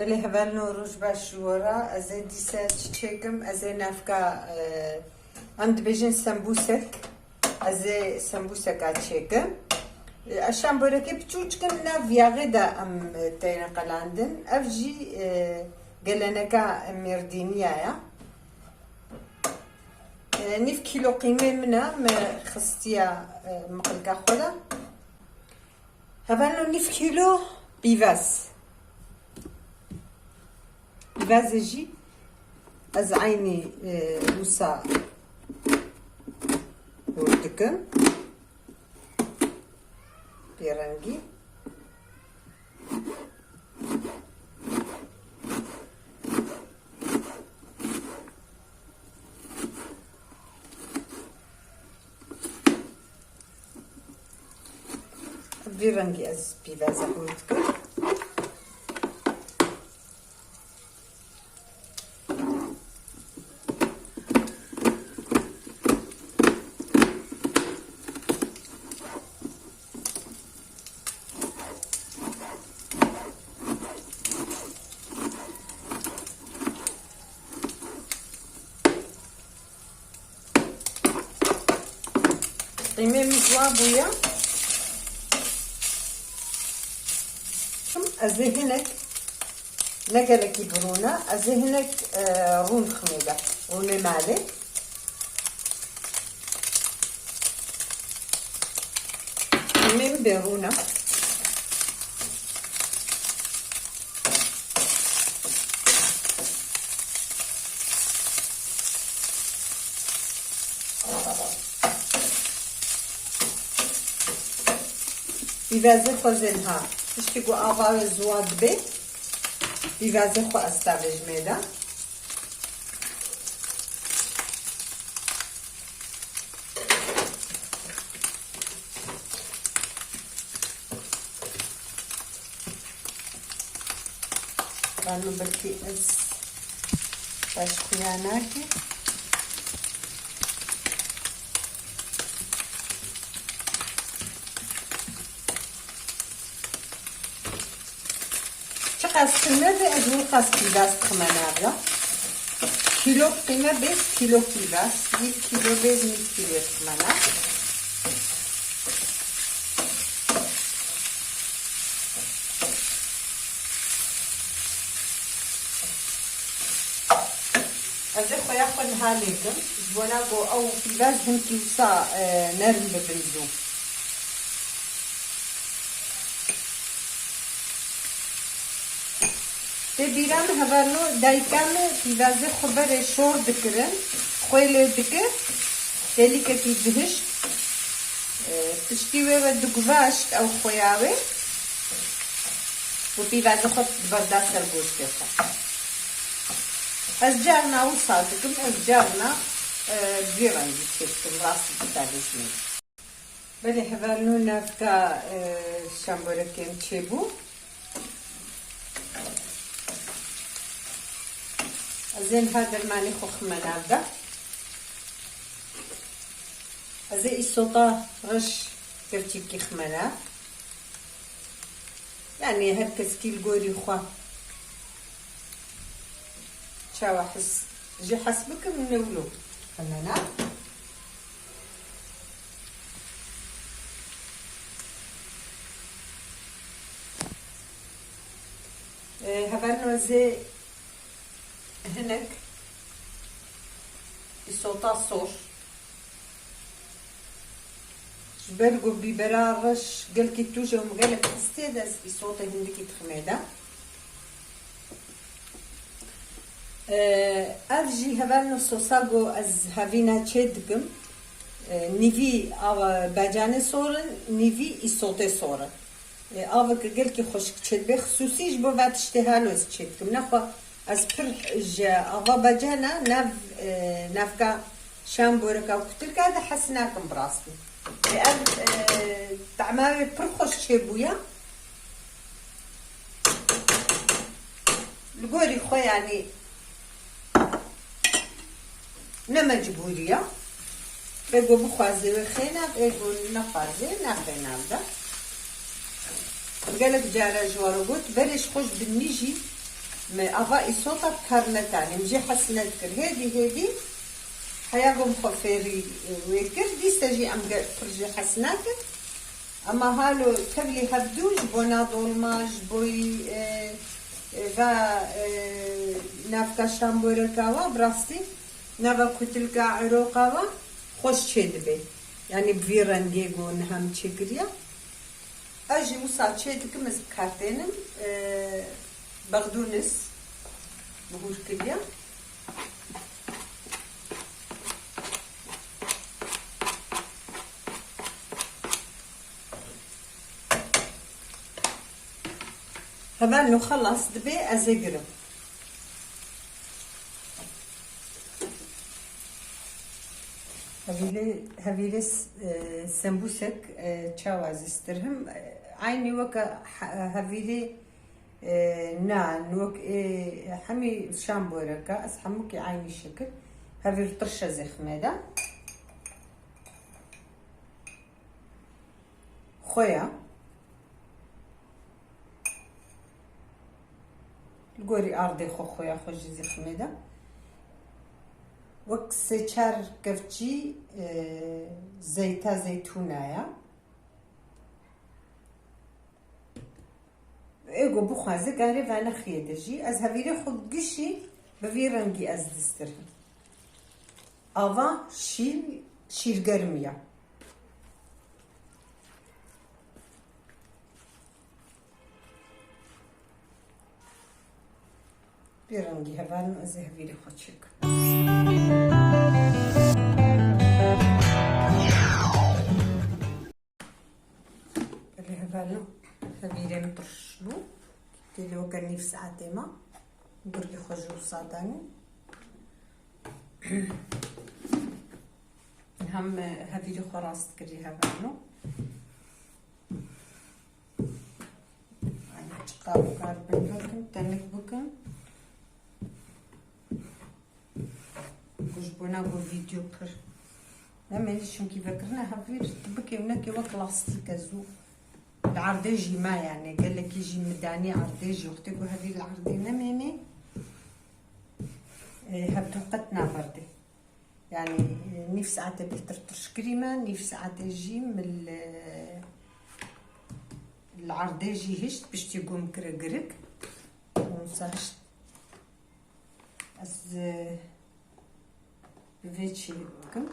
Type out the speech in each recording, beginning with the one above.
اللي هبالنا روج باش ورا ازي ديسا تشيكم ازي نافكا عند بيجن سمبوسك ازي سمبوسك اتشيكم عشان بركي بتوجكم نافيا غدا ام تينا قلاندن افجي قلنكا ميردينيا نيف كيلو قيمة منا ما خستيا مقلقا خولا هبالنا نيف كيلو بيفاس بازجي از عيني موسى وردكم بيرنجي بيرنجي از بيفازا وردكم قيمة مزوا بويا ازهنك نقلك برونا ازهنك رون خميدة رون مالي من برونا بيفازي خوزنها تشتيقو آغاوي زواد بي بيفازي خو استاوج ميدا بانو بلكي از باش خياناكي قسمه به ازون قسمی دست خمنه کیلو قیمه بیس کیلو پیوست یک کیلو بیس یک کیلو خمنه از خویا خود حالیکم زبونا گو او پیوست هم کیوسا نرم ببنزو بیرم هوانو دایکم پیوازه خبر شور دکرن خویل دکر دلی که پیدهش پشتیوه و دگواشت او خویاوه و پیوازه خود بردا سر گوشت کرد از جارنا و صادقم از جارنا بیرنگی چکم راستی بتالشمی بله هوانو نفتا شامبورکیم چه بو زين هذا الماني خوخ منابدا زي السلطة رش كرتي كي خمنا يعني هركز كي القوري خوا شاو حس جي حسبك من نولو خمنا هبرنو زي هناك السلطة صور جبرقو ببرا رش قال كي توجه ومغالك تستيدس السلطة هندكي تخميدة افجي هبالنو سوساغو از هافينا تشيدكم نيفي او باجاني صورن نيفي السلطة صورن اوك قال كي خوشك تشيد بخصوصي جبو بعد اشتهالوز تشيدكم نخو از پرج آوا بجانا نافکا شامبورکا و کتر که ده حسناکم براستی. از طعمه پرخوش چه بویا. الجوري خو يعني نمجبورية. بقول بخوازي وخينا بقول نخوازي نخينا ده. قالك جارة جوارو قلت بلش خوش بالنيجي ما أفا إصوتا كارنتاني مجي حسنات كر هادي حياهم خفيري ويكر دي سجي أم فرجي حسنات أما هالو كبلي هبدوش بونا دولماج بوي و نافكا شامبوركاوا براستي نافا كتلكا عروقاوا خوش چيدبي يعني بفيران جيغون هم چيكريا أجي وصا چيدكم از بكارتينم بغدونس بهور كليا هذا انه خلص دبي ازقرب هذيلي سمبوسك تشاواز استرهم عيني وكا هذيلي نان وك حمي شامبوركا اسحمك عيني شكل هذي طرشه زي خماده خويا القوري ارضي خويا خوش زي خماده وك سيچار كفتشي زيتا زيتونايا ايغو بخوازه قاري فانا خيدجي از هفيري خود قشي بفيرنجي از دسترهم افا شيل قرمية بيرنجي هفانو از هفيري خود شك اللي هفانو هفيري نطرشلو تلو كان نفس عتيمة نقول لي خرجوا صاداني هم هفيري خراس تكري هفانو أنا تقاو قاربين بكم تنك بكم جبنا بو فيديو بر لا مانيش كيف فكرنا هفير تبكي وناكي وكلاستيك زو العرضيجي ما يعني قال لك يجي مداني عرضيجي وقتك هذه العرضينه ميمي هبتو قتنا بردي يعني نفس ساعات بترطش كريمه نفس ساعات يجي من العرضيجي هشت باش تقوم كرقرق ومصاش از فيتشي بكم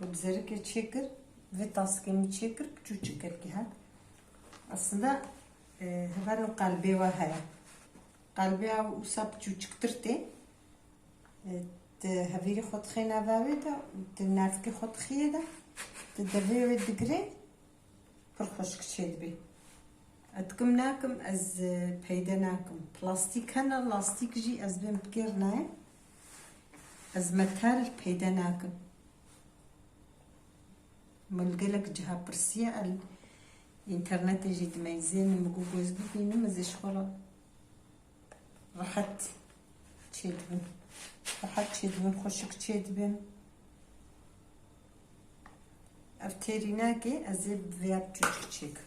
بزرك تشكر فيتاس كم تشكر بتشو تشكر كها أصلا هذا قلبي وهاي قلبي وصاب تشو تشكرتي تهفيري خد خينا باويدا تنافكي خد خيدا تدري ودقري فرخوش كشيد بي أتكمناكم از بيدناكم بلاستيك هنا لاستيك جي از بين بكيرناي از مكار بيدناكم ملقلك جها برسيا الانترنت يجي تميزين مقوقوز بينو مزي شغل راحت تشيدبن خوشك تشيدبن افتيريناكي ازيب فياب تشيك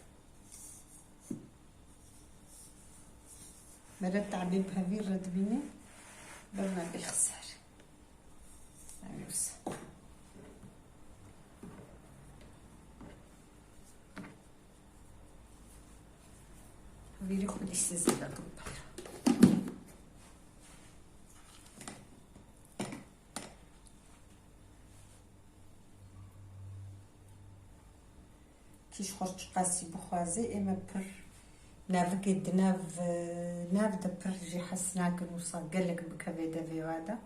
مرات تعبيب هذي رد بيني برنا بيخسر أيوس هذي خدي السزيلة طبعا كيش خرج قاسي بخوازي اما بر نافك الدناف ناف دبر جي حسناك نوصا قالك بكبيدة في وادا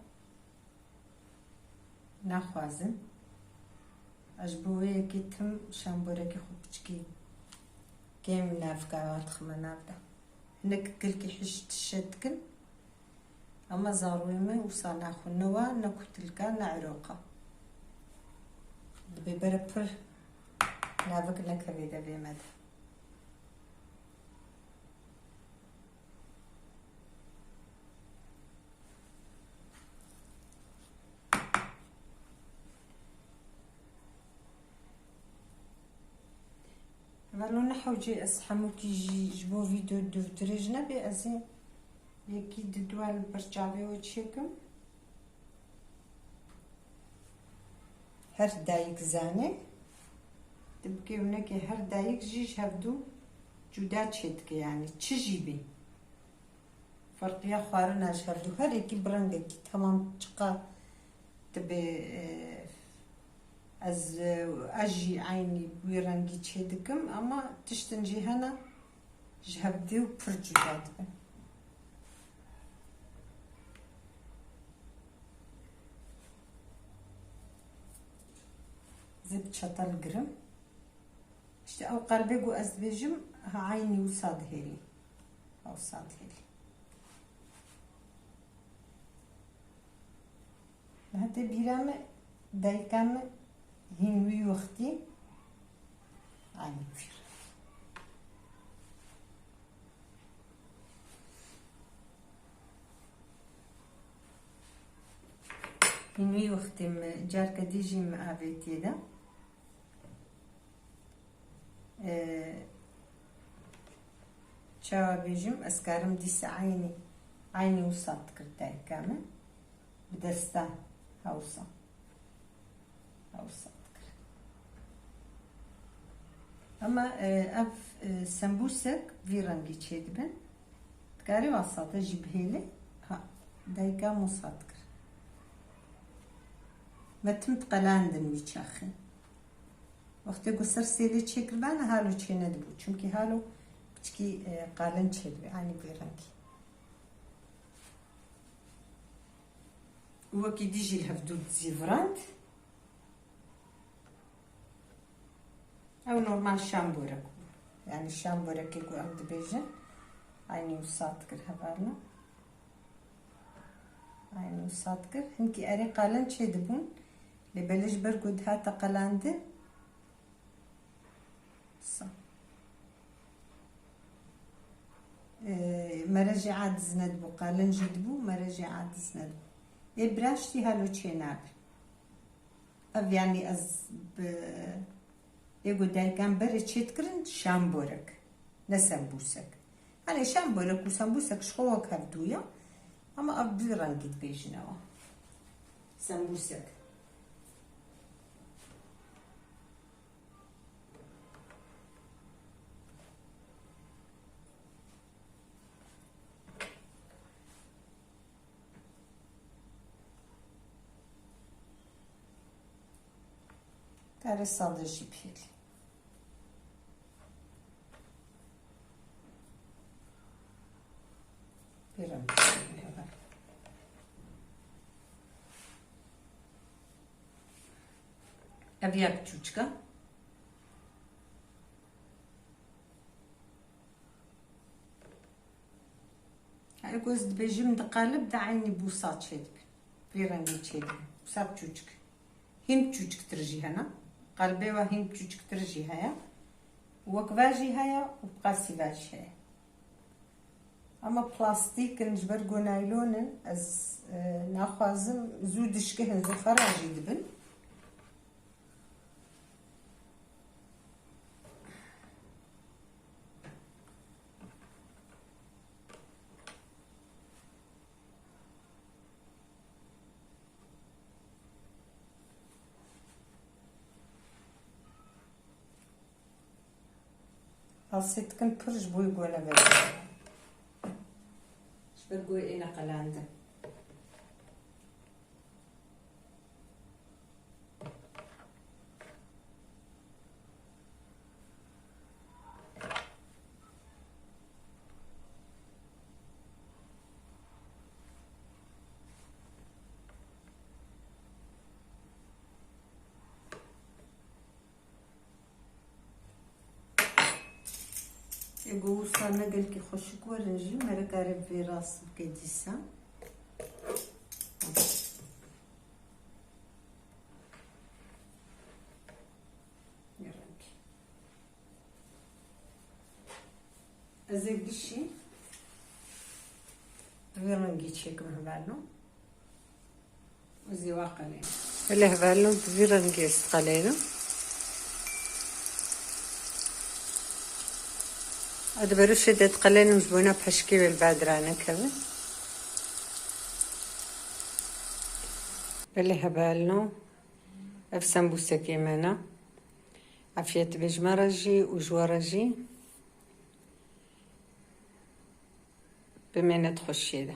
ناخوازن أجبوية كيتم شامبوريكي خوبتشكي كيم نافكا واتخما نافدا هناك كلكي حشت الشدكن أما زارويمي وصا ناخو نوا ناكو تلكا نعروقا دبي بربر نافك نكبيدة في مادا والو نحوجي اسحمو كي جبو فيديو دو دريجنا بي ازين يكي دوال برجابي وتشيكم هر دايك زاني تبكي هناك هر دايك جيش هفدو جدا تشيتك يعني تشجيبي فرق يا خوارنا هفدو هر يكي برنجك تمام تشقا تبي از اجي عيني بيرنجي تشيدكم اما تشتنجي هنا جهبديو برجوجات زبط شطل قرم اشتي او قربيقو ازبيجم ها عيني وصاد هيلي او صاد هيلي هاتي بيرامي دايكامي هنوي وقتي عيني فير هنوي وقتي جاركا ديجي مقابيتي دا چاوا بيجم اسكارم ديس عيني وصاد كرتاي كامل بدستا هاوسا اما اف سمبوسك في رنگي چيدبن تكاري واسطه جبهيلي ها دايكا مصادكر ما تمت قلاندن ميچاخي وقتی گسر سیلی چکر بان هالو چینه دبو چونکی هالو بچکی قالن چید یعنی بیرنگی وکی دیجی الهفدود زیفرانت او نورمال شامبورك يعني شامبورك يقول عند بيجن عيني وصاد كر هبالنا عيني وصاد كر هنكي اري قالن چه دبون لبلش برقود هاتا قلاندن مرجع عادز ندبو قالن جدبو مرجع عادز ندبو براشتي هالو تشيناب اف يعني از يقول دايكان بري تشيتكرن شامبورك نسمبوسك يعني شامبورك وسمبوسك شخوك هفدويا اما اف بيرانجيت بيجنوا سمبوسك كاري صادر جيبهيل بيراميد أبيك تشوشكا هاي كوز دبيجي من دقالب دا عيني بوصات شدب بيراميد شدب بوصات تشوشك هين تشوشك ترجي هنا قلبي وهين تشوشك ترجي هيا وكفاجي هيا وبقاسي فاجي هيا اما بلاستيك نجبر قو نايلون از ناخوازم زودش كهن زو فراجي دبن السيت كنت برج بوي قونا بدا شبر قوي اينا قلاندا يقول صار قال كي خوشك ورنجي مرا قارب في راس بكيديسا يرنكي ازيك دشي تفيرنجي تشيك مهبالو وزي واقلين اللي هبالو تفيرنجي استقلينو ادبرو شدت قليل مجبونا بحشكي بالبادرانة كذا اللي هبالنا اف سمبوسة كيمانا عفية بجمرجي وجورجي بمينة خشيدة